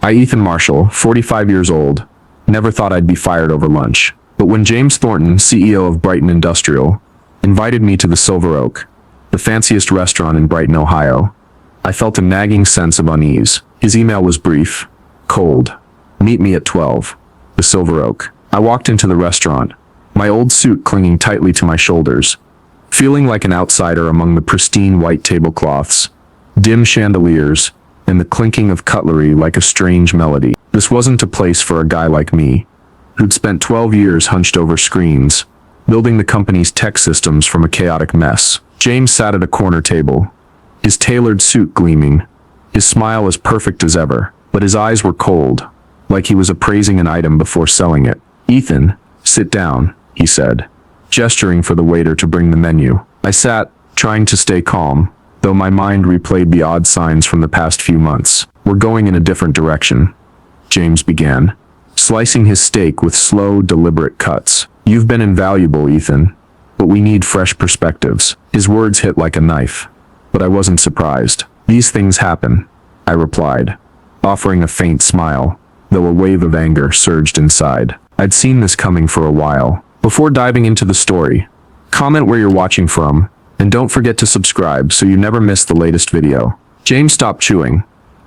I, Ethan Marshall, 45 years old, never thought I'd be fired over lunch. But when James Thornton, CEO of Brighton Industrial, invited me to the Silver Oak, the fanciest restaurant in Brighton, Ohio, I felt a nagging sense of unease. His email was brief, cold. Meet me at 12. The Silver Oak. I walked into the restaurant, my old suit clinging tightly to my shoulders, feeling like an outsider among the pristine white tablecloths, dim chandeliers, and the clinking of cutlery like a strange melody. This wasn't a place for a guy like me, who'd spent 12 years hunched over screens, building the company's tech systems from a chaotic mess. James sat at a corner table, his tailored suit gleaming, his smile as perfect as ever, but his eyes were cold, like he was appraising an item before selling it. "Ethan, sit down," he said, gesturing for the waiter to bring the menu. I sat, trying to stay calm, though my mind replayed the odd signs from the past few months. "We're going in a different direction," James began, slicing his steak with slow, deliberate cuts. "You've been invaluable, Ethan, but we need fresh perspectives." His words hit like a knife, but I wasn't surprised. "These things happen," I replied, offering a faint smile, though a wave of anger surged inside. I'd seen this coming for a while. Before diving into the story, comment where you're watching from, and don't forget to subscribe so you never miss the latest video. James stopped chewing,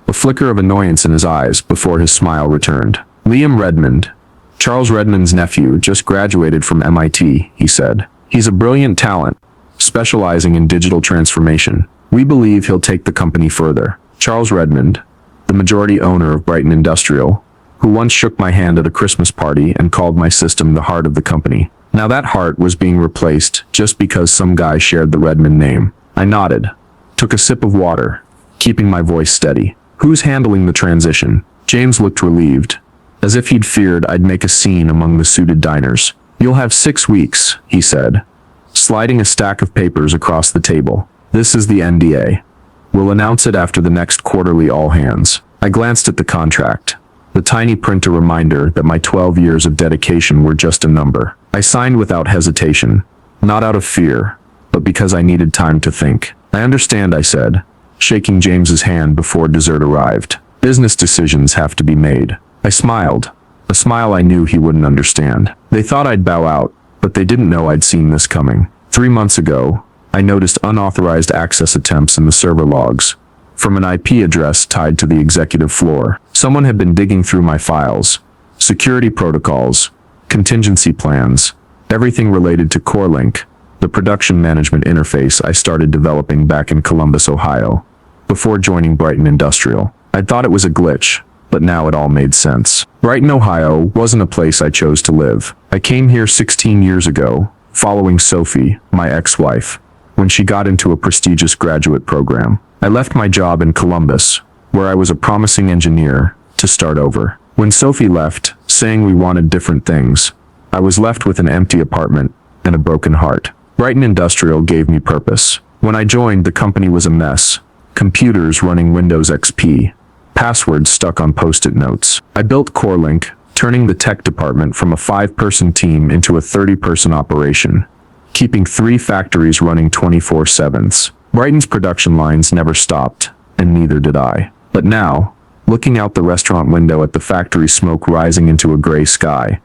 a flicker of annoyance in his eyes before his smile returned. "Liam Redmond, Charles Redmond's nephew, just graduated from MIT, he said. "He's a brilliant talent, specializing in digital transformation. We believe he'll take the company further." Charles Redmond, the majority owner of Brighton Industrial, who once shook my hand at a Christmas party and called my system the heart of the company. Now that heart was being replaced just because some guy shared the Redmond name. I nodded, took a sip of water, keeping my voice steady. "Who's handling the transition?" James looked relieved, as if he'd feared I'd make a scene among the suited diners. "You'll have 6 weeks, he said, sliding a stack of papers across the table. "This is the NDA. We'll announce it after the next quarterly all hands." I glanced at the contract, the tiny print a reminder that my 12 years of dedication were just a number. I signed without hesitation, not out of fear, but because I needed time to think. "I understand," I said, shaking James's hand before dessert arrived. "Business decisions have to be made." I smiled, a smile I knew he wouldn't understand. They thought I'd bow out, but they didn't know I'd seen this coming. 3 months ago, I noticed unauthorized access attempts in the server logs, from an IP address tied to the executive floor. Someone had been digging through my files, security protocols, contingency plans, everything related to CoreLink, the production management interface I started developing back in Columbus, Ohio, before joining Brighton Industrial. I'd thought it was a glitch, but now it all made sense. Brighton, Ohio wasn't a place I chose to live. I came here 16 years ago, following Sophie, my ex-wife, when she got into a prestigious graduate program. I left my job in Columbus, where I was a promising engineer, to start over. When Sophie left, saying we wanted different things, I was left with an empty apartment and a broken heart. Brighton Industrial gave me purpose. When I joined, the company was a mess. Computers running Windows XP, passwords stuck on post-it notes. I built CoreLink, turning the tech department from a 5-person team into a 30-person operation, keeping 3 factories running 24/7. Brighton's production lines never stopped, and neither did I. But now, looking out the restaurant window at the factory smoke rising into a gray sky,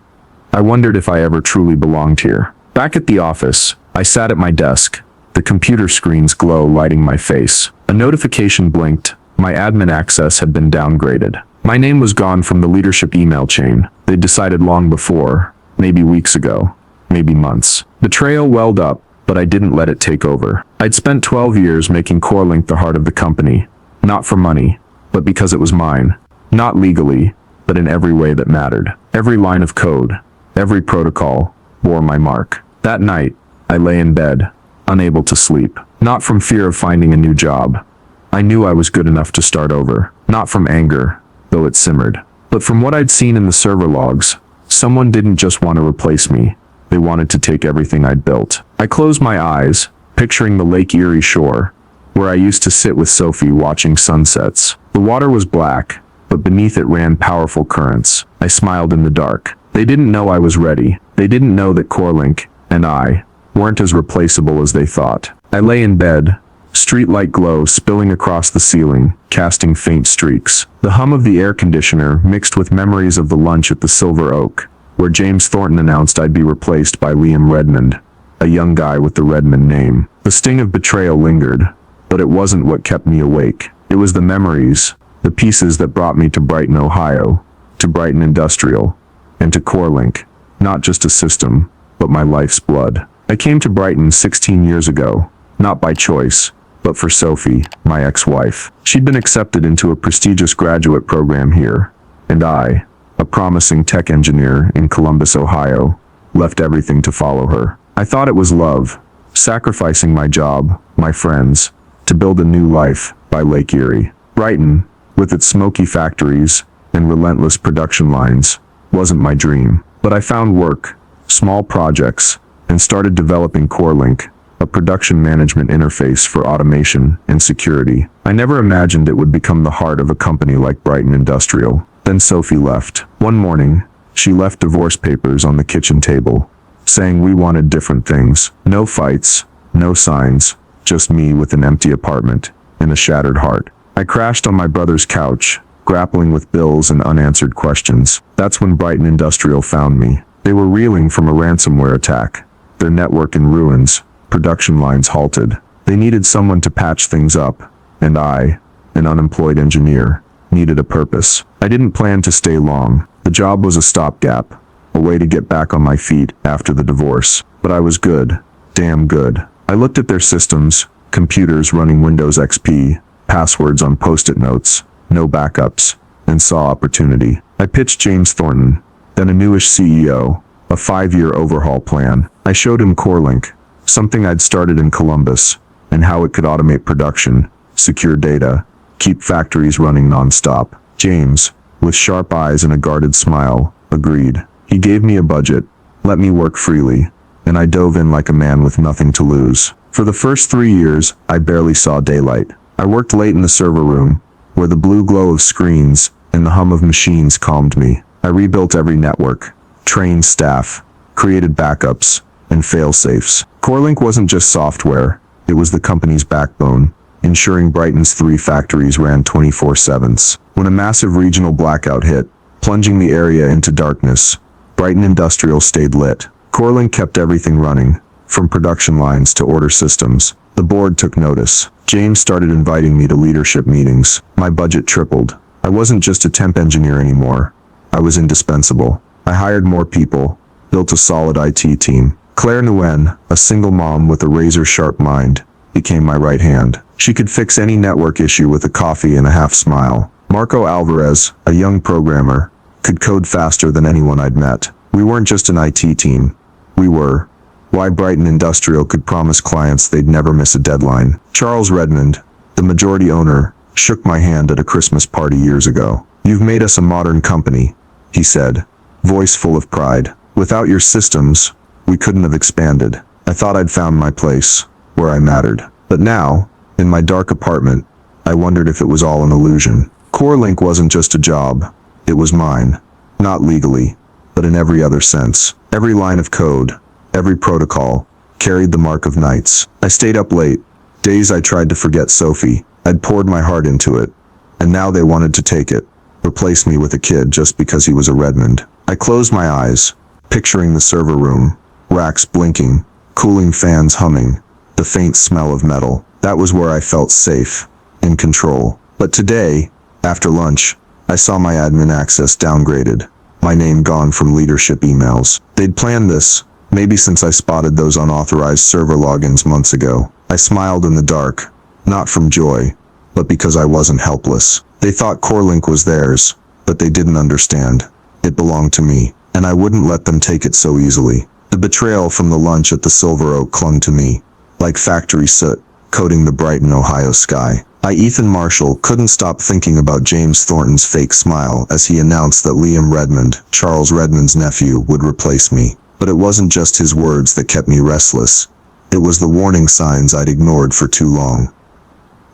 I wondered if I ever truly belonged here. Back at the office, I sat at my desk, the computer screen's glow lighting my face. A notification blinked. My admin access had been downgraded. My name was gone from the leadership email chain. They'd decided long before, maybe weeks ago, maybe months. Betrayal welled up, but I didn't let it take over. I'd spent 12 years making CoreLink the heart of the company, not for money, but because it was mine. Not legally, but in every way that mattered. Every line of code, every protocol, bore my mark. That night, I lay in bed, unable to sleep. Not from fear of finding a new job. I knew I was good enough to start over. Not from anger, though it simmered. But from what I'd seen in the server logs, someone didn't just want to replace me. They wanted to take everything I'd built. I closed my eyes, picturing the Lake Erie shore, where I used to sit with Sophie watching sunsets. The water was black, but beneath it ran powerful currents. I smiled in the dark. They didn't know I was ready. They didn't know that CoreLink and I weren't as replaceable as they thought. I lay in bed, streetlight glow spilling across the ceiling, casting faint streaks. The hum of the air conditioner mixed with memories of the lunch at the Silver Oak, where James Thornton announced I'd be replaced by Liam Redmond, a young guy with the Redmond name. The sting of betrayal lingered, but it wasn't what kept me awake. It was the memories, the pieces that brought me to Brighton, Ohio, to Brighton Industrial, and to CoreLink, not just a system, but my life's blood. I came to Brighton 16 years ago, not by choice, but for Sophie, my ex-wife. She'd been accepted into a prestigious graduate program here, and I, a promising tech engineer in Columbus, Ohio, left everything to follow her. I thought it was love, sacrificing my job, my friends, to build a new life by Lake Erie. Brighton, with its smoky factories and relentless production lines, wasn't my dream. But I found work, small projects, and started developing CoreLink, a production management interface for automation and security. I never imagined it would become the heart of a company like Brighton Industrial. Then Sophie left. One morning, she left divorce papers on the kitchen table, saying we wanted different things. No fights, no signs, just me with an empty apartment and a shattered heart. I crashed on my brother's couch, grappling with bills and unanswered questions. That's when Brighton Industrial found me. They were reeling from a ransomware attack, their network in ruins, production lines halted. They needed someone to patch things up, and I, an unemployed engineer, needed a purpose. I didn't plan to stay long. The job was a stopgap, a way to get back on my feet after the divorce. But I was good, damn good. I looked at their systems, computers running Windows XP, passwords on post-it notes, no backups, and saw opportunity. I pitched James Thornton, then a newish CEO, a 5-year overhaul plan. I showed him CoreLink, something I'd started in Columbus, and how it could automate production, secure data, keep factories running non-stop. James, with sharp eyes and a guarded smile, agreed. He gave me a budget, let me work freely, and I dove in like a man with nothing to lose. For the first 3 years, I barely saw daylight. I worked late in the server room, where the blue glow of screens and the hum of machines calmed me. I rebuilt every network, trained staff, created backups, and fail-safes. CoreLink wasn't just software, it was the company's backbone, ensuring Brighton's 3 factories ran 24/7. When a massive regional blackout hit, plunging the area into darkness, Brighton Industrial stayed lit. CoreLink kept everything running, from production lines to order systems. The board took notice. James started inviting me to leadership meetings. My budget tripled. I wasn't just a temp engineer anymore. I was indispensable. I hired more people, built a solid IT team. Claire Nguyen, a single mom with a razor-sharp mind, became my right hand. She could fix any network issue with a coffee and a half smile. Marco Alvarez, a young programmer, could code faster than anyone I'd met. We weren't just an IT team. We were why Brighton Industrial could promise clients they'd never miss a deadline. Charles Redmond, the majority owner, shook my hand at a Christmas party years ago. "You've made us a modern company," he said, voice full of pride. "Without your systems, we couldn't have expanded." I thought I'd found my place, where I mattered. But now, in my dark apartment, I wondered if it was all an illusion. CoreLink wasn't just a job, it was mine. Not legally, but in every other sense. Every line of code, every protocol, carried the mark of nights. I stayed up late, days I tried to forget Sophie. I'd poured my heart into it, and now they wanted to take it, replace me with a kid just because he was a Redmond. I closed my eyes, picturing the server room, racks blinking, cooling fans humming, the faint smell of metal. That was where I felt safe, in control. But today, after lunch, I saw my admin access downgraded, my name gone from leadership emails. They'd planned this, maybe since I spotted those unauthorized server logins months ago. I smiled in the dark, not from joy, but because I wasn't helpless. They thought CoreLink was theirs, but they didn't understand. It belonged to me, and I wouldn't let them take it so easily. The betrayal from the lunch at the Silver Oak clung to me, like factory soot, coating the Brighton, Ohio sky. Ethan Marshall couldn't stop thinking about James Thornton's fake smile as he announced that Liam Redmond, Charles Redmond's nephew, would replace me. But it wasn't just his words that kept me restless. It was the warning signs I'd ignored for too long.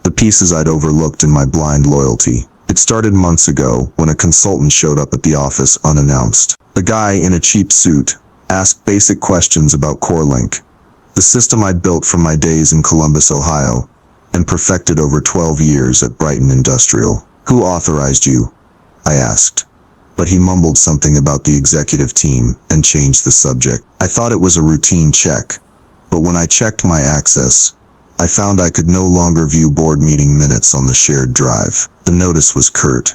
The pieces I'd overlooked in my blind loyalty. It started months ago when a consultant showed up at the office unannounced. The guy in a cheap suit asked basic questions about CoreLink, the system I'd built from my days in Columbus, Ohio. and perfected over 12 years at Brighton Industrial. Who authorized you? I asked. But he mumbled something about the executive team and changed the subject. I thought it was a routine check, but when I checked my access, I found I could no longer view board meeting minutes on the shared drive. The notice was curt.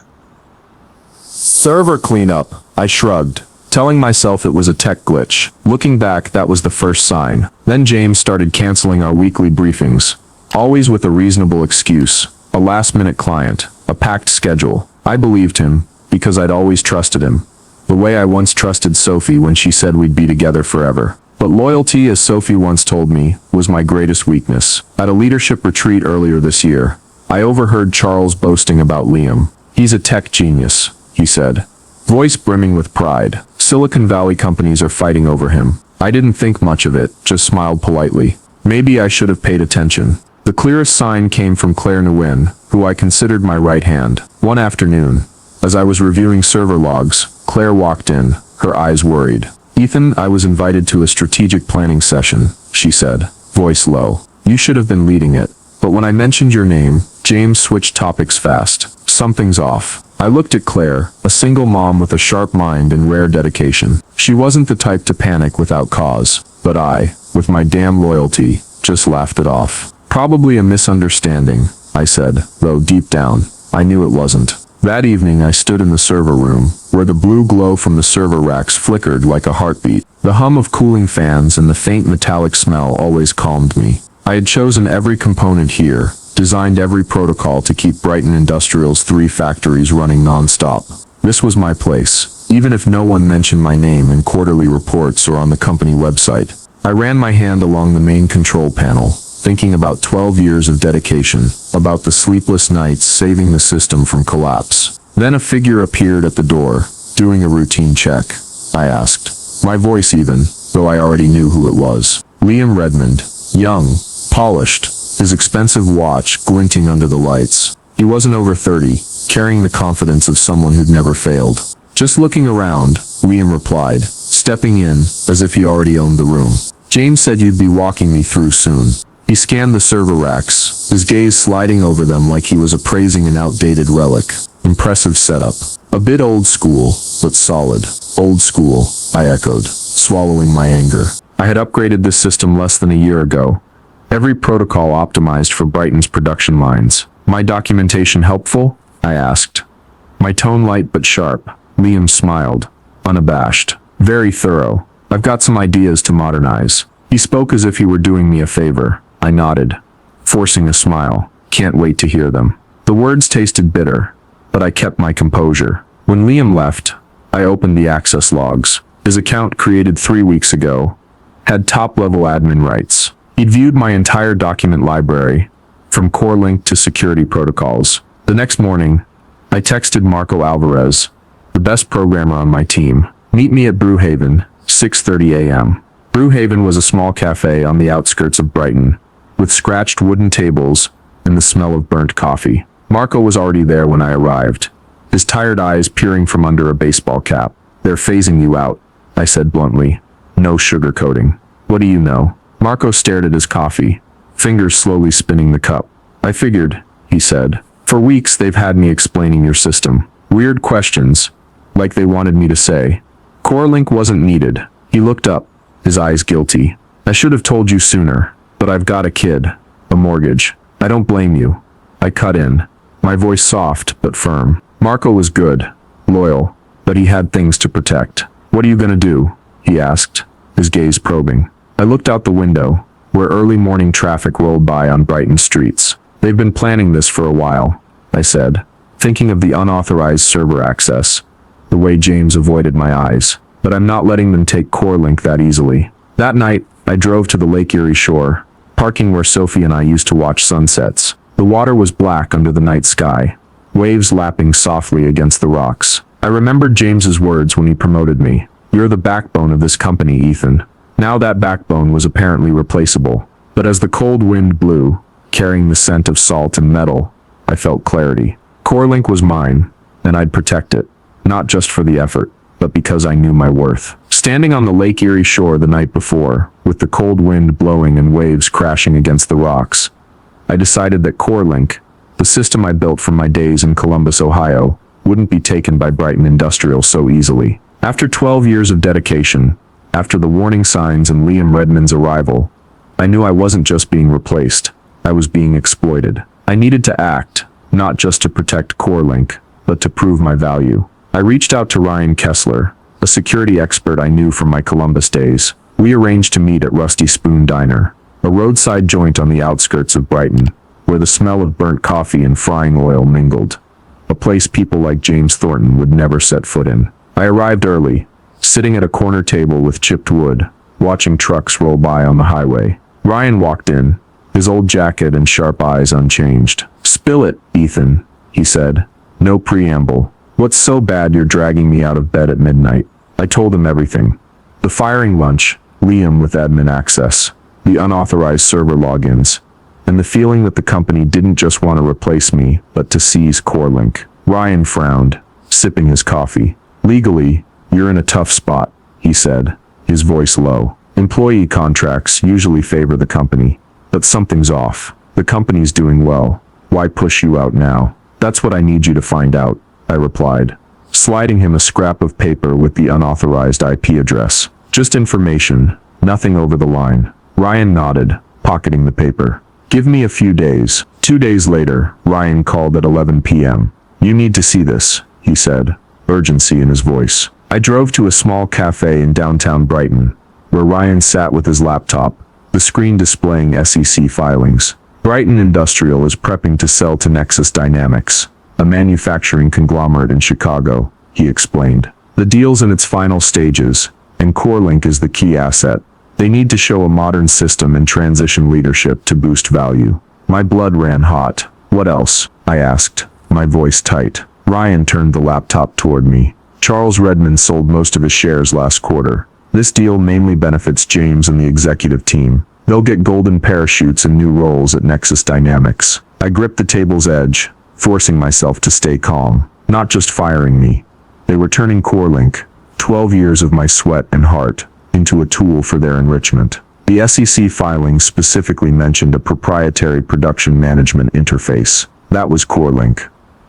Server cleanup, I shrugged, telling myself it was a tech glitch. Looking back, that was the first sign. Then James started canceling our weekly briefings, always with a reasonable excuse, a last-minute client, a packed schedule. I believed him, because I'd always trusted him, the way I once trusted Sophie when she said we'd be together forever. But loyalty, as Sophie once told me, was my greatest weakness. At a leadership retreat earlier this year, I overheard Charles boasting about Liam. He's a tech genius, he said, voice brimming with pride. Silicon Valley companies are fighting over him. I didn't think much of it, just smiled politely. Maybe I should have paid attention. The clearest sign came from Claire Nguyen, who I considered my right hand. One afternoon, as I was reviewing server logs, Claire walked in, her eyes worried. Ethan, I was invited to a strategic planning session, she said, voice low. You should have been leading it. But when I mentioned your name, James switched topics fast. Something's off. I looked at Claire, a single mom with a sharp mind and rare dedication. She wasn't the type to panic without cause, but I, with my damn loyalty, just laughed it off. Probably a misunderstanding, I said, though deep down, I knew it wasn't. That evening I stood in the server room, where the blue glow from the server racks flickered like a heartbeat. The hum of cooling fans and the faint metallic smell always calmed me. I had chosen every component here, designed every protocol to keep Brighton Industrial's 3 factories running non-stop. This was my place, even if no one mentioned my name in quarterly reports or on the company website. I ran my hand along the main control panel, thinking about 12 years of dedication, about the sleepless nights saving the system from collapse. Then a figure appeared at the door, doing a routine check. I asked, my voice even, though I already knew who it was. Liam Redmond, young, polished, his expensive watch glinting under the lights. He wasn't over 30, carrying the confidence of someone who'd never failed. Just looking around, Liam replied, stepping in, as if he already owned the room. James said you'd be walking me through soon. He scanned the server racks, his gaze sliding over them like he was appraising an outdated relic. Impressive setup. A bit old school, but solid. Old school, I echoed, swallowing my anger. I had upgraded this system less than a year ago. Every protocol optimized for Brighton's production lines. My documentation helpful? I asked. My tone light but sharp. Liam smiled, unabashed. Very thorough. I've got some ideas to modernize. He spoke as if he were doing me a favor. I nodded, forcing a smile. Can't wait to hear them. The words tasted bitter, but I kept my composure. When Liam left, I opened the access logs. His account, created 3 weeks ago, had top-level admin rights. He'd viewed my entire document library, from core link to security protocols. The next morning, I texted Marco Alvarez, the best programmer on my team. Meet me at Brewhaven, 6:30 a.m. Brewhaven was a small cafe on the outskirts of Brighton, with scratched wooden tables and the smell of burnt coffee. Marco was already there when I arrived, his tired eyes peering from under a baseball cap. They're phasing you out, I said bluntly. No sugarcoating. What do you know? Marco stared at his coffee, fingers slowly spinning the cup. I figured, he said. For weeks they've had me explaining your system. Weird questions, like they wanted me to say. Core link wasn't needed. He looked up, his eyes guilty. I should have told you sooner, but I've got a kid, a mortgage. I don't blame you. I cut in, my voice soft but firm. Marco was good, loyal, but he had things to protect. What are you gonna do? He asked, his gaze probing. I looked out the window, where early morning traffic rolled by on Brighton streets. They've been planning this for a while, I said, thinking of the unauthorized server access, the way James avoided my eyes. But I'm not letting them take core link that easily. That night, I drove to the Lake Erie shore, parking where Sophie and I used to watch sunsets. The water was black under the night sky, waves lapping softly against the rocks. I remembered James's words when he promoted me. You're the backbone of this company, Ethan. Now that backbone was apparently replaceable. But as the cold wind blew, carrying the scent of salt and metal, I felt clarity. Core link was mine, and I'd protect it. Not just for the effort, but because I knew my worth. Standing on the Lake Erie shore the night before, with the cold wind blowing and waves crashing against the rocks, I decided that CoreLink, the system I built from my days in Columbus, Ohio, wouldn't be taken by Brighton Industrial so easily. After 12 years of dedication, after the warning signs and Liam Redmond's arrival, I knew I wasn't just being replaced, I was being exploited. I needed to act, not just to protect CoreLink, but to prove my value. I reached out to Ryan Kessler, a security expert I knew from my Columbus days. We arranged to meet at Rusty Spoon Diner, a roadside joint on the outskirts of Brighton, where the smell of burnt coffee and frying oil mingled. A place people like James Thornton would never set foot in. I arrived early, sitting at a corner table with chipped wood, watching trucks roll by on the highway. Ryan walked in, his old jacket and sharp eyes unchanged. "Spill it, Ethan," he said. No preamble. "What's so bad you're dragging me out of bed at midnight?" I told him everything. The firing lunch, Liam with admin access, the unauthorized server logins, and the feeling that the company didn't just want to replace me, but to seize CoreLink. Ryan frowned, sipping his coffee. "Legally, you're in a tough spot," he said, his voice low. "Employee contracts usually favor the company, but something's off. The company's doing well. Why push you out now?" "That's what I need you to find out," I replied, sliding him a scrap of paper with the unauthorized IP address. "Just information, nothing over the line." Ryan nodded, pocketing the paper. "Give me a few days." 2 days later, Ryan called at 11 p.m. "You need to see this," he said, urgency in his voice. I drove to a small cafe in downtown Brighton, where Ryan sat with his laptop, the screen displaying SEC filings. Brighton Industrial is prepping to sell to Nexus Dynamics, a manufacturing conglomerate in Chicago, he explained. The deal's in its final stages, and CoreLink is the key asset. They need to show a modern system and transition leadership to boost value. My blood ran hot. "What else?" I asked, my voice tight. Ryan turned the laptop toward me. "Charles Redmond sold most of his shares last quarter. This deal mainly benefits James and the executive team. They'll get golden parachutes and new roles at Nexus Dynamics." I gripped the table's edge, forcing myself to stay calm. Not just firing me. They were turning CoreLink, 12 years of my sweat and heart, into a tool for their enrichment. The SEC filing specifically mentioned a proprietary production management interface. That was CoreLink.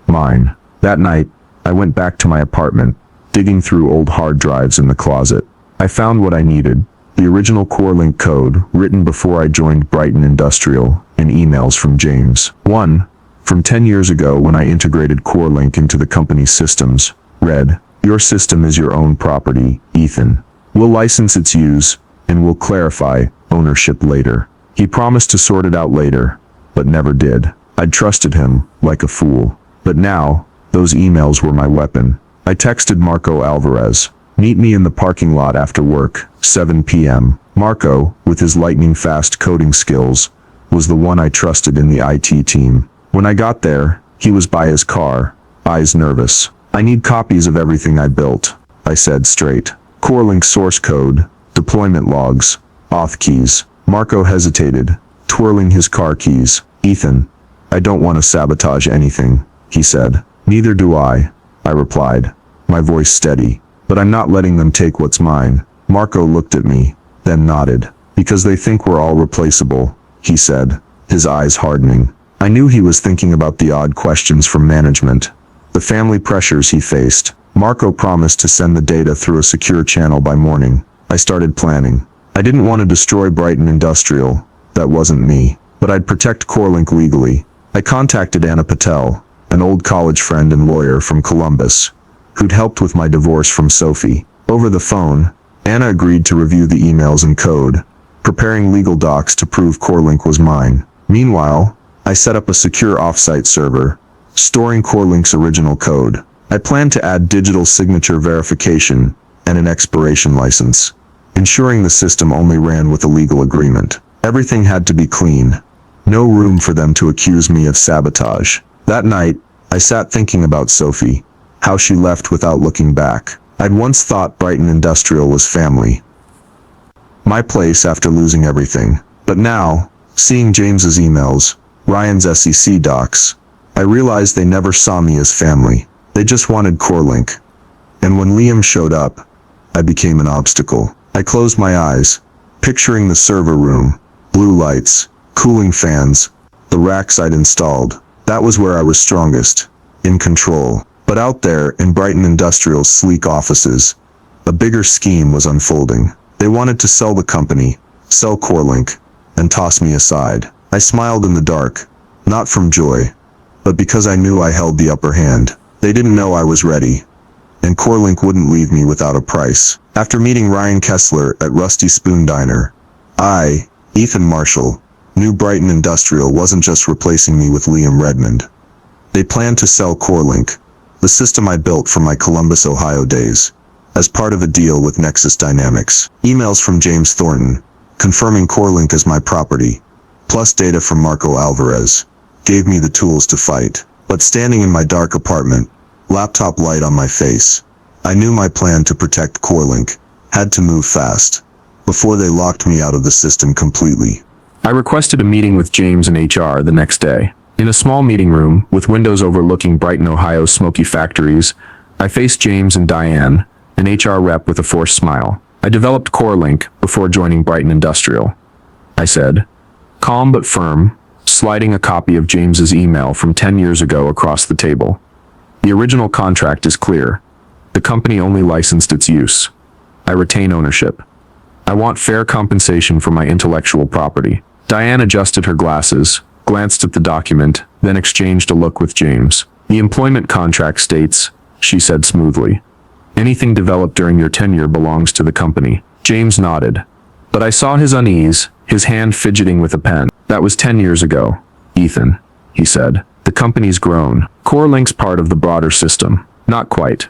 Mine. That night, I went back to my apartment, digging through old hard drives in the closet. I found what I needed. The original CoreLink code, written before I joined Brighton Industrial, and emails from James. One, from 10 years ago when I integrated CoreLink into the company's systems, read, "Your system is your own property, Ethan. We'll license its use, and we'll clarify ownership later." He promised to sort it out later, but never did. I'd trusted him, like a fool. But now, those emails were my weapon. I texted Marco Alvarez, "Meet me in the parking lot after work, 7 p.m. Marco, with his lightning-fast coding skills, was the one I trusted in the IT team. When I got there, he was by his car, eyes nervous. "I need copies of everything I built," I said straight. "CoreLink source code, deployment logs, auth keys." Marco hesitated, twirling his car keys. "Ethan, I don't want to sabotage anything," he said. "Neither do I replied, my voice steady. "But I'm not letting them take what's mine." Marco looked at me, then nodded. "Because they think we're all replaceable," he said, his eyes hardening. I knew he was thinking about the odd questions from management, the family pressures he faced. Marco promised to send the data through a secure channel by morning. I started planning. I didn't want to destroy Brighton Industrial, that wasn't me, but I'd protect CoreLink legally. I contacted Anna Patel, an old college friend and lawyer from Columbus, who'd helped with my divorce from Sophie. Over the phone, Anna agreed to review the emails and code, preparing legal docs to prove CoreLink was mine. Meanwhile, I set up a secure offsite server, storing CoreLink's original code. I planned to add digital signature verification and an expiration license, ensuring the system only ran with a legal agreement. Everything had to be clean. No room for them to accuse me of sabotage. That night, I sat thinking about Sophie, how she left without looking back. I'd once thought Brighton Industrial was family, my place after losing everything. But now, seeing James's emails, Ryan's SEC docs, I realized they never saw me as family. They just wanted CoreLink. And when Liam showed up, I became an obstacle. I closed my eyes, picturing the server room, blue lights, cooling fans, The racks I'd installed. That was where I was strongest. In control. But out there, in Brighton Industrial's sleek offices, a bigger scheme was unfolding. They wanted to sell the company, sell CoreLink, and toss me aside. I smiled in the dark, not from joy, but because I knew I held the upper hand. They didn't know I was ready, and CoreLink wouldn't leave me without a price. After meeting Ryan Kessler at Rusty Spoon Diner, I, Ethan Marshall, knew Brighton Industrial wasn't just replacing me with Liam Redmond. They planned to sell CoreLink, the system I built from my Columbus, Ohio days, as part of a deal with Nexus Dynamics. Emails from James Thornton, confirming CoreLink as my property, plus data from Marco Alvarez, gave me the tools to fight. But standing in my dark apartment, laptop light on my face, I knew my plan to protect CoreLink had to move fast, before they locked me out of the system completely. I requested a meeting with James and HR the next day. In a small meeting room, with windows overlooking Brighton, Ohio's smoky factories, I faced James and Diane, an HR rep with a forced smile. I developed CoreLink before joining Brighton Industrial, I said, calm but firm, sliding a copy of James's email from 10 years ago across the table. The original contract is clear. The company only licensed its use. I retain ownership. I want fair compensation for my intellectual property. Diane adjusted her glasses, glanced at the document, then exchanged a look with James. The employment contract states, she said smoothly, anything developed during your tenure belongs to the company. James nodded. But I saw his unease, his hand fidgeting with a pen. That was 10 years ago, Ethan, he said. The company's grown. CoreLink's part of the broader system. Not quite,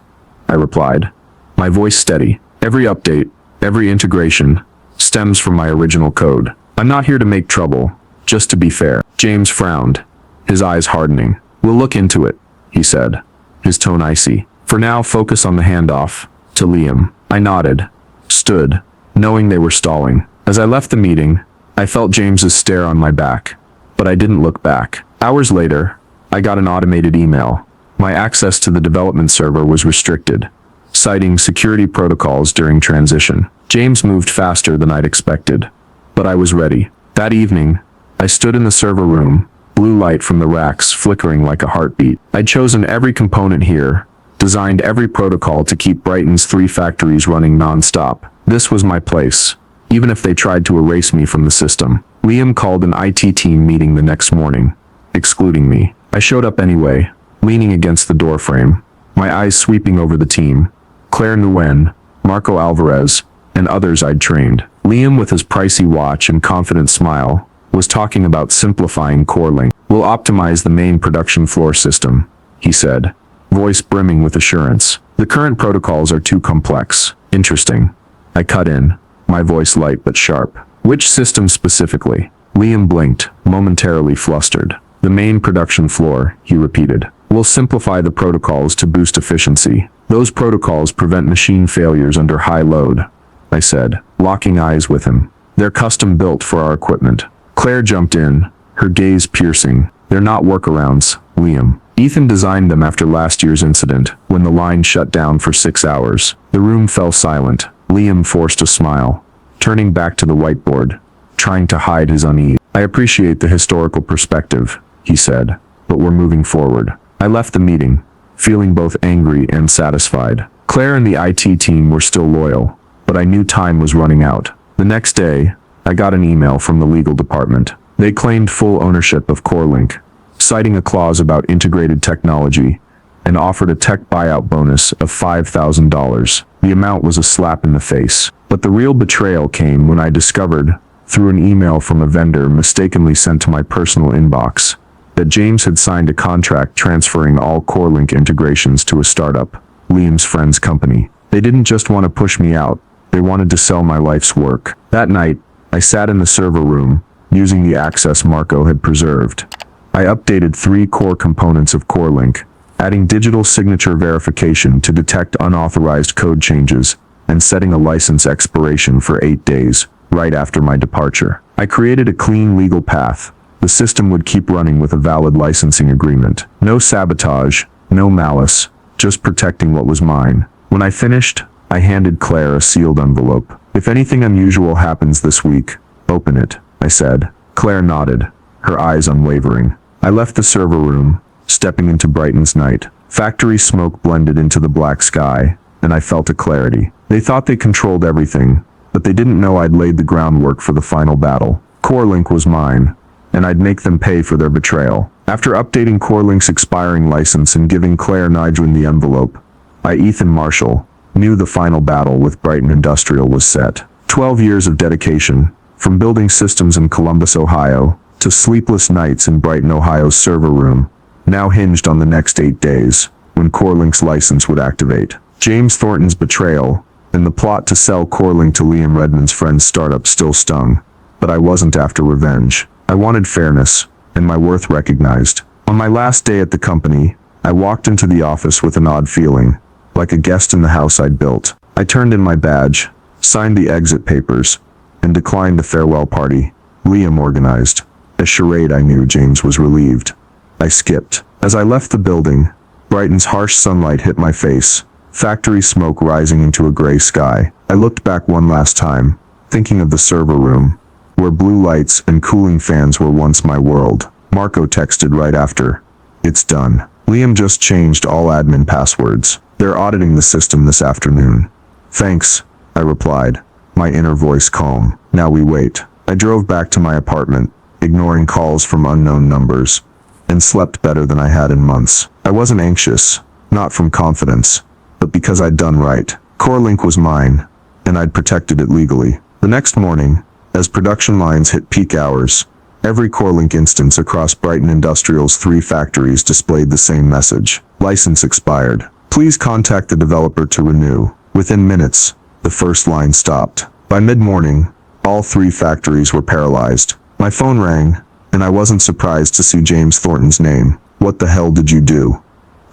I replied, my voice steady. Every update, every integration, stems from my original code. I'm not here to make trouble, just to be fair. James frowned, his eyes hardening. We'll look into it, he said, his tone icy. For now, focus on the handoff to Liam. I nodded, stood, knowing they were stalling. As I left the meeting, I felt James's stare on my back, but I didn't look back. Hours later, I got an automated email. My access to the development server was restricted, citing security protocols during transition. James moved faster than I'd expected, but I was ready. That evening, I stood in the server room, blue light from the racks flickering like a heartbeat. I'd chosen every component here, designed every protocol to keep Brighton's 3 factories running non-stop. This was my place, even if they tried to erase me from the system. Liam called an IT team meeting the next morning, excluding me. I showed up anyway, leaning against the doorframe, my eyes sweeping over the team. Claire Nguyen, Marco Alvarez, and others I'd trained. Liam, with his pricey watch and confident smile, was talking about simplifying CoreLink. We'll optimize the main production floor system, he said, voice brimming with assurance. The current protocols are too complex. Interesting. I cut in, my voice light but sharp. Which system specifically? Liam blinked, momentarily flustered. The main production floor, he repeated. We'll simplify the protocols to boost efficiency. Those protocols prevent machine failures under high load, I said, locking eyes with him. They're custom built for our equipment. Claire jumped in, her gaze piercing. They're not workarounds, Liam. Ethan designed them after last year's incident, when the line shut down for 6 hours. The room fell silent. Liam forced a smile, turning back to the whiteboard, trying to hide his unease. I appreciate the historical perspective, he said, but we're moving forward. I left the meeting, feeling both angry and satisfied. Claire and the IT team were still loyal, but I knew time was running out. The next day, I got an email from the legal department. They claimed full ownership of CoreLink, citing a clause about integrated technology, and offered a tech buyout bonus of $5,000. The amount was a slap in the face. But the real betrayal came when I discovered, through an email from a vendor mistakenly sent to my personal inbox, that James had signed a contract transferring all CoreLink integrations to a startup, Liam's friend's company. They didn't just want to push me out, they wanted to sell my life's work. That night, I sat in the server room, using the access Marco had preserved. I updated 3 core components of CoreLink, adding digital signature verification to detect unauthorized code changes, and setting a license expiration for 8 days, right after my departure. I created a clean legal path. The system would keep running with a valid licensing agreement. No sabotage, no malice, just protecting what was mine. When I finished, I handed Claire a sealed envelope. If anything unusual happens this week, open it, I said. Claire nodded, her eyes unwavering. I left the server room, stepping into Brighton's night. Factory smoke blended into the black sky, and I felt a clarity. They thought they controlled everything, but they didn't know I'd laid the groundwork for the final battle. CoreLink was mine, and I'd make them pay for their betrayal. After updating CoreLink's expiring license and giving Claire Nigrin the envelope, I, Ethan Marshall, knew the final battle with Brighton Industrial was set. 12 years of dedication, from building systems in Columbus, Ohio, to sleepless nights in Brighton, Ohio's server room, now hinged on the next 8 days, when CoreLink's license would activate. James Thornton's betrayal, and the plot to sell CoreLink to Liam Redmond's friend's startup still stung, but I wasn't after revenge. I wanted fairness, and my worth recognized. On my last day at the company, I walked into the office with an odd feeling, like a guest in the house I'd built. I turned in my badge, signed the exit papers, and declined the farewell party Liam organized. A charade I knew James was relieved. I skipped. As I left the building, Brighton's harsh sunlight hit my face, factory smoke rising into a gray sky. I looked back one last time, thinking of the server room, where blue lights and cooling fans were once my world. Marco texted right after. It's done. Liam just changed all admin passwords. They're auditing the system this afternoon. Thanks, I replied, my inner voice calm. Now we wait. I drove back to my apartment, ignoring calls from unknown numbers, and slept better than I had in months. I wasn't anxious, not from confidence, but because I'd done right. CoreLink was mine, and I'd protected it legally. The next morning, as production lines hit peak hours, every CoreLink instance across Brighton Industrial's 3 factories displayed the same message. License expired. Please contact the developer to renew. Within minutes, the first line stopped. By mid-morning, all 3 factories were paralyzed. My phone rang, and I wasn't surprised to see James Thornton's name. What the hell did you do?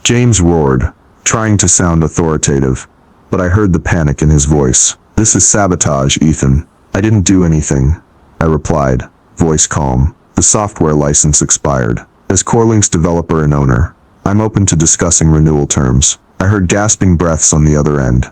James roared, trying to sound authoritative, but I heard the panic in his voice. This is sabotage, Ethan. I didn't do anything, I replied, voice calm. The software license expired. As CoreLink's developer and owner, I'm open to discussing renewal terms. I heard gasping breaths on the other end,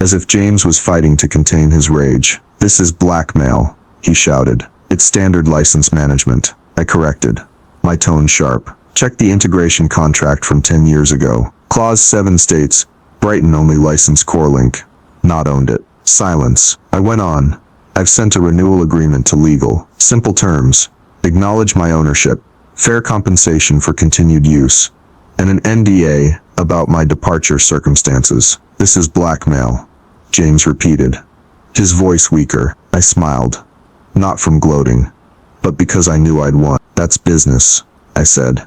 as if James was fighting to contain his rage. This is blackmail, he shouted. It's standard license management, I corrected, my tone sharp. Check the integration contract from 10 years ago. Clause 7 states, Brighton only licensed CoreLink, not owned it. Silence. I went on. I've sent a renewal agreement to legal. Simple terms. Acknowledge my ownership, fair compensation for continued use, and an NDA about my departure circumstances. This is blackmail, James repeated, his voice weaker. I smiled. Not from gloating, but because I knew I'd won. That's business, I said,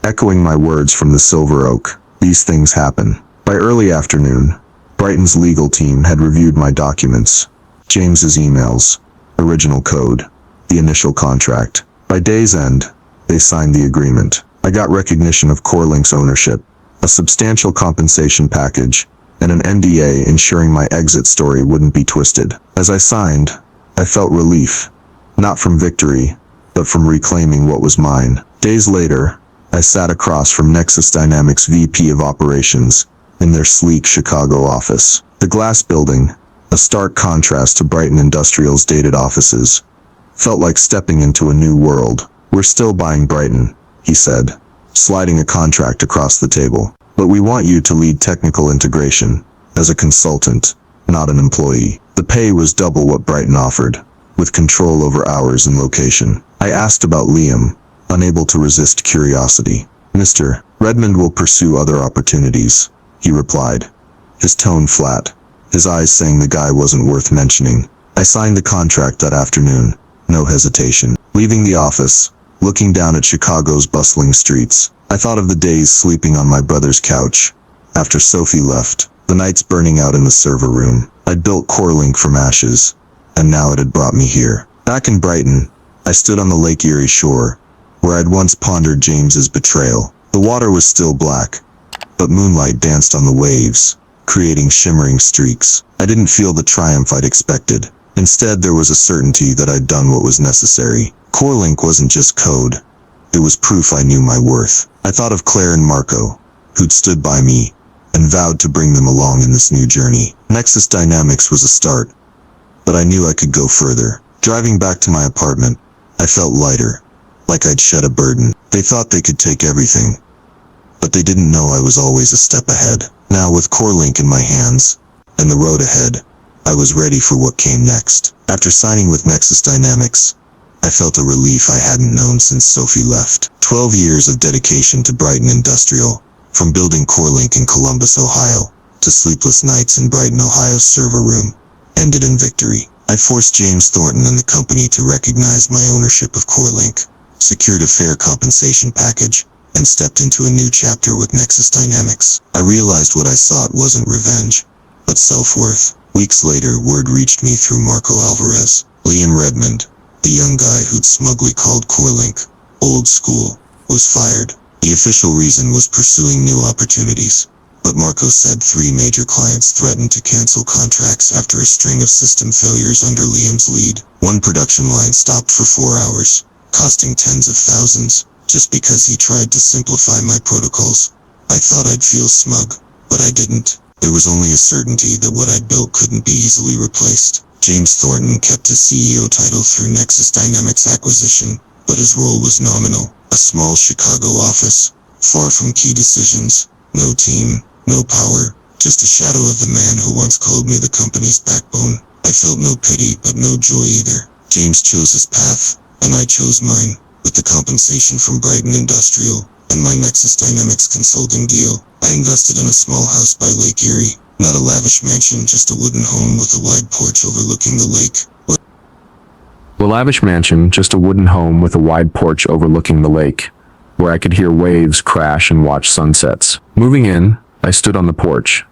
echoing my words from the Silver Oak. These things happen. By early afternoon, Brighton's legal team had reviewed my documents, James's emails, original code, the initial contract. By day's end, they signed the agreement. I got recognition of CoreLink's ownership, a substantial compensation package, and an NDA ensuring my exit story wouldn't be twisted. As I signed, I felt relief, not from victory, but from reclaiming what was mine. Days later, I sat across from Nexus Dynamics VP of Operations in their sleek Chicago office. The glass building, a stark contrast to Brighton Industrial's dated offices, felt like stepping into a new world. We're still buying Brighton, he said, sliding a contract across the table. But we want you to lead technical integration, as a consultant, not an employee. The pay was double what Brighton offered, with control over hours and location. I asked about Liam, unable to resist curiosity. Mr. Redmond will pursue other opportunities, he replied, his tone flat, his eyes saying the guy wasn't worth mentioning. I signed the contract that afternoon, no hesitation. Leaving the office, looking down at Chicago's bustling streets, I thought of the days sleeping on my brother's couch, after Sophie left, the nights burning out in the server room. I'd built CoreLink from ashes, and now it had brought me here. Back in Brighton, I stood on the Lake Erie shore, where I'd once pondered James's betrayal. The water was still black, but moonlight danced on the waves, creating shimmering streaks. I didn't feel the triumph I'd expected. Instead, there was a certainty that I'd done what was necessary. CoreLink wasn't just code. It was proof I knew my worth. I thought of Claire and Marco, who'd stood by me, and vowed to bring them along in this new journey. Nexus Dynamics was a start, but I knew I could go further. Driving back to my apartment, I felt lighter, like I'd shed a burden. They thought they could take everything, but they didn't know I was always a step ahead. Now with CoreLink in my hands, and the road ahead, I was ready for what came next. After signing with Nexus Dynamics, I felt a relief I hadn't known since Sophie left. 12 years of dedication to Brighton Industrial, from building CoreLink in Columbus, Ohio, to sleepless nights in Brighton, Ohio's server room, ended in victory. I forced James Thornton and the company to recognize my ownership of CoreLink, secured a fair compensation package, and stepped into a new chapter with Nexus Dynamics. I realized what I sought wasn't revenge, but self-worth. Weeks later, word reached me through Marco Alvarez. Liam Redmond, the young guy who'd smugly called CoreLink old school, was fired. The official reason was pursuing new opportunities, but Marco said 3 major clients threatened to cancel contracts after a string of system failures under Liam's lead. One production line stopped for 4 hours, costing tens of thousands, just because he tried to simplify my protocols. I thought I'd feel smug, but I didn't. There was only a certainty that what I'd built couldn't be easily replaced. James Thornton kept his CEO title through Nexus Dynamics acquisition, but his role was nominal. A small Chicago office, far from key decisions, no team, no power, just a shadow of the man who once called me the company's backbone. I felt no pity, but no joy either. James chose his path, and I chose mine. With the compensation from Brighton Industrial and my Nexus Dynamics consulting deal, I invested in a small house by Lake Erie. Not a lavish mansion, just a wooden home with a wide porch overlooking the lake. A lavish mansion, just a wooden home with a wide porch overlooking the lake, where I could hear waves crash and watch sunsets. Moving in, I stood on the porch,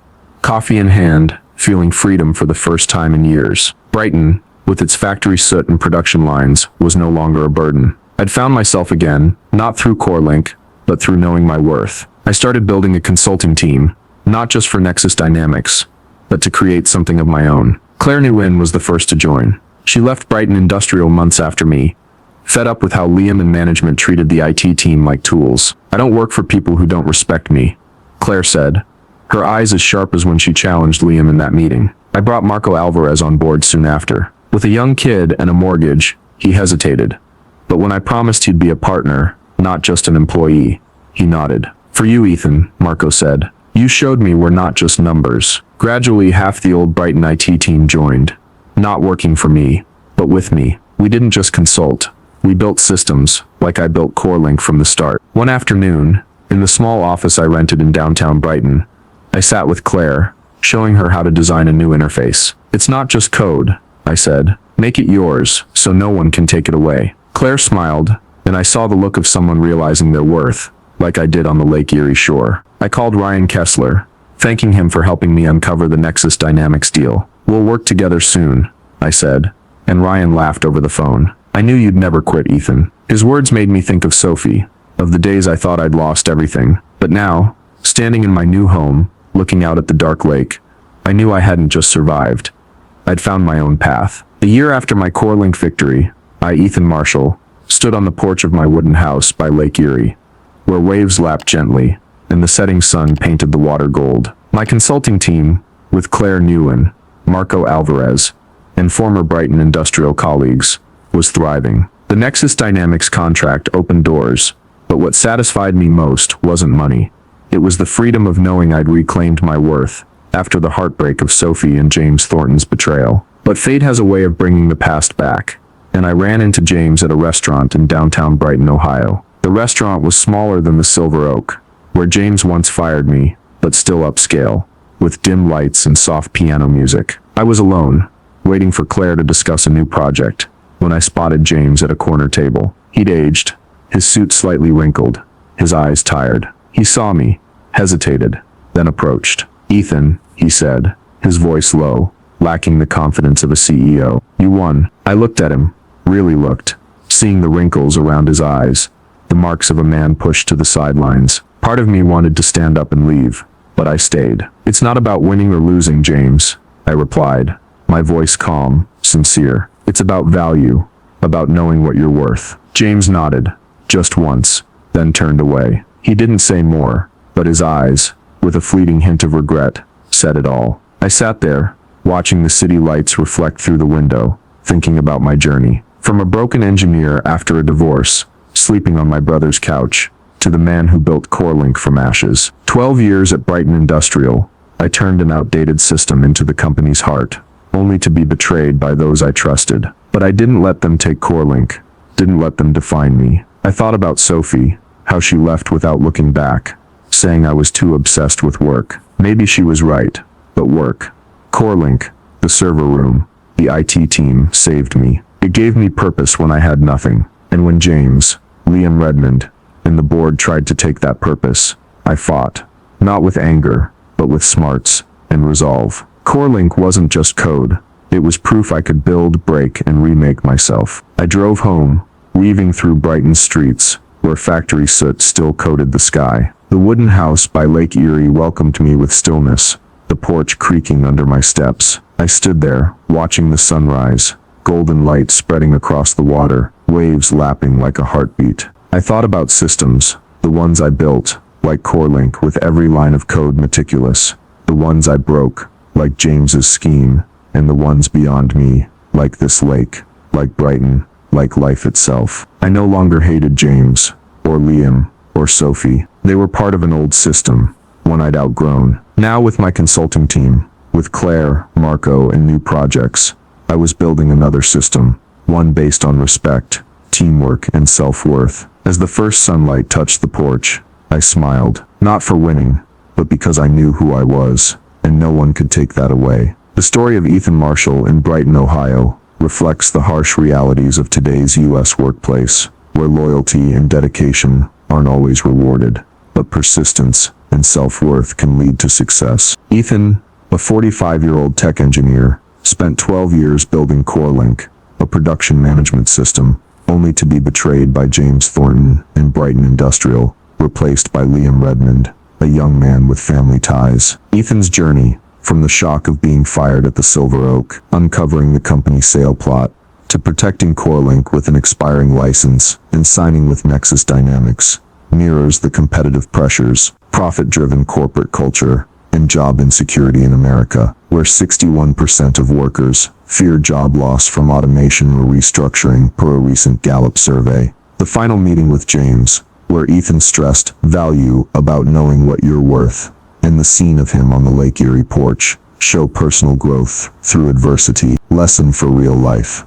coffee in hand, feeling freedom for the first time in years. Brighton, with its factory soot and production lines, was no longer a burden. I'd found myself again, not through CoreLink, but through knowing my worth. I started building a consulting team, not just for Nexus Dynamics, but to create something of my own. Claire Nguyen was the first to join. She left Brighton Industrial months after me, fed up with how Liam and management treated the IT team like tools. "I don't work for people who don't respect me," Claire said, her eyes as sharp as when she challenged Liam in that meeting. I brought Marco Alvarez on board soon after. With a young kid and a mortgage, he hesitated. But when I promised he'd be a partner, not just an employee, he nodded. "For you, Ethan," Marco said. "You showed me we're not just numbers." Gradually, half the old Brighton IT team joined, not working for me, but with me. We didn't just consult. We built systems, like I built CoreLink from the start. One afternoon, in the small office I rented in downtown Brighton, I sat with Claire, showing her how to design a new interface. "It's not just code," I said. "Make it yours, so no one can take it away." Claire smiled, and I saw the look of someone realizing their worth, like I did on the Lake Erie shore. I called Ryan Kessler, thanking him for helping me uncover the Nexus Dynamics deal. "We'll work together soon," I said, and Ryan laughed over the phone. "I knew you'd never quit, Ethan." His words made me think of Sophie, of the days I thought I'd lost everything. But now, standing in my new home, looking out at the dark lake, I knew I hadn't just survived. I'd found my own path. A year after my CoreLink victory, I, Ethan Marshall, stood on the porch of my wooden house by Lake Erie, where waves lapped gently, and the setting sun painted the water gold. My consulting team, with Claire Nguyen, Marco Alvarez, and former Brighton Industrial colleagues, was thriving. The Nexus Dynamics contract opened doors, but what satisfied me most wasn't money. It was the freedom of knowing I'd reclaimed my worth after the heartbreak of Sophie and James Thornton's betrayal. But fate has a way of bringing the past back, and I ran into James at a restaurant in downtown Brighton, Ohio. The restaurant was smaller than the Silver Oak, where James once fired me, but still upscale, with dim lights and soft piano music. I was alone, waiting for Claire to discuss a new project, when I spotted James at a corner table. He'd aged, his suit slightly wrinkled, his eyes tired. He saw me, hesitated, then approached. "Ethan," he said, his voice low, lacking the confidence of a CEO. "You won." I looked at him, really looked, seeing the wrinkles around his eyes, the marks of a man pushed to the sidelines. Part of me wanted to stand up and leave, but I stayed. "It's not about winning or losing, James," I replied, my voice calm, sincere. "It's about value, about knowing what you're worth." James nodded, just once, then turned away. He didn't say more, but his eyes, with a fleeting hint of regret, said it all. I sat there, watching the city lights reflect through the window, thinking about my journey. From a broken engineer after a divorce, sleeping on my brother's couch, to the man who built CoreLink from ashes. 12 years at Brighton Industrial, I turned an outdated system into the company's heart, only to be betrayed by those I trusted. But I didn't let them take CoreLink, didn't let them define me. I thought about Sophie, how she left without looking back, saying I was too obsessed with work. Maybe she was right, but work, CoreLink, the server room, the IT team saved me. It gave me purpose when I had nothing. And when James, Liam Redmond, and the board tried to take that purpose, I fought. Not with anger, but with smarts and resolve. CoreLink wasn't just code. It was proof I could build, break, and remake myself. I drove home, weaving through Brighton's streets, where factory soot still coated the sky. The wooden house by Lake Erie welcomed me with stillness, the porch creaking under my steps. I stood there, watching the sunrise, golden light spreading across the water, waves lapping like a heartbeat. I thought about systems, the ones I built, like CoreLink with every line of code meticulous, the ones I broke, like James's scheme, and the ones beyond me, like this lake, like Brighton, like life itself. I no longer hated James, or Liam, or Sophie. They were part of an old system, one I'd outgrown. Now with my consulting team, with Claire, Marco, and new projects, I was building another system, one based on respect, teamwork, and self-worth. As the first sunlight touched the porch, I smiled, not for winning, but because I knew who I was, and no one could take that away. The story of Ethan Marshall in Brighton, Ohio, reflects the harsh realities of today's U.S. workplace, where loyalty and dedication aren't always rewarded, but persistence and self-worth can lead to success. Ethan, a 45-year-old tech engineer, spent 12 years building CoreLink, a production management system, only to be betrayed by James Thornton in Brighton Industrial, replaced by Liam Redmond, a young man with family ties. Ethan's journey, from the shock of being fired at the Silver Oak, uncovering the company sale plot, to protecting CoreLink with an expiring license and signing with Nexus Dynamics, mirrors the competitive pressures, profit-driven corporate culture, and job insecurity in America, where 61% of workers fear job loss from automation or restructuring per a recent Gallup survey. The final meeting with James, where Ethan stressed value about knowing what you're worth, and the scene of him on the Lake Erie porch, show personal growth through adversity, lesson for real life.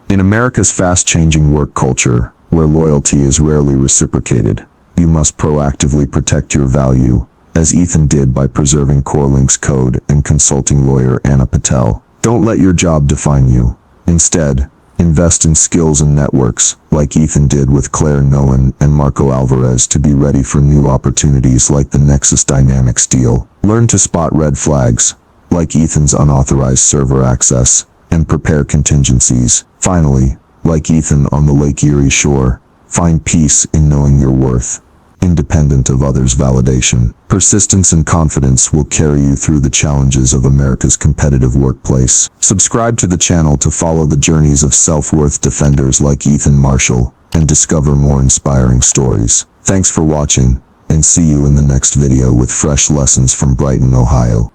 In America's fast-changing work culture, where loyalty is rarely reciprocated, you must proactively protect your value, as Ethan did by preserving CoreLink's code and consulting lawyer Anna Patel. Don't let your job define you. Instead, invest in skills and networks, like Ethan did with Claire Nolan and Marco Alvarez, to be ready for new opportunities like the Nexus Dynamics deal. Learn to spot red flags, like Ethan's unauthorized server access, and prepare contingencies. Finally, like Ethan on the Lake Erie shore, find peace in knowing your worth, independent of others' validation. Persistence and confidence will carry you through the challenges of America's competitive workplace. Subscribe to the channel to follow the journeys of self-worth defenders like Ethan Marshall and discover more inspiring stories. Thanks for watching, and see you in the next video with fresh lessons from Brighton, Ohio.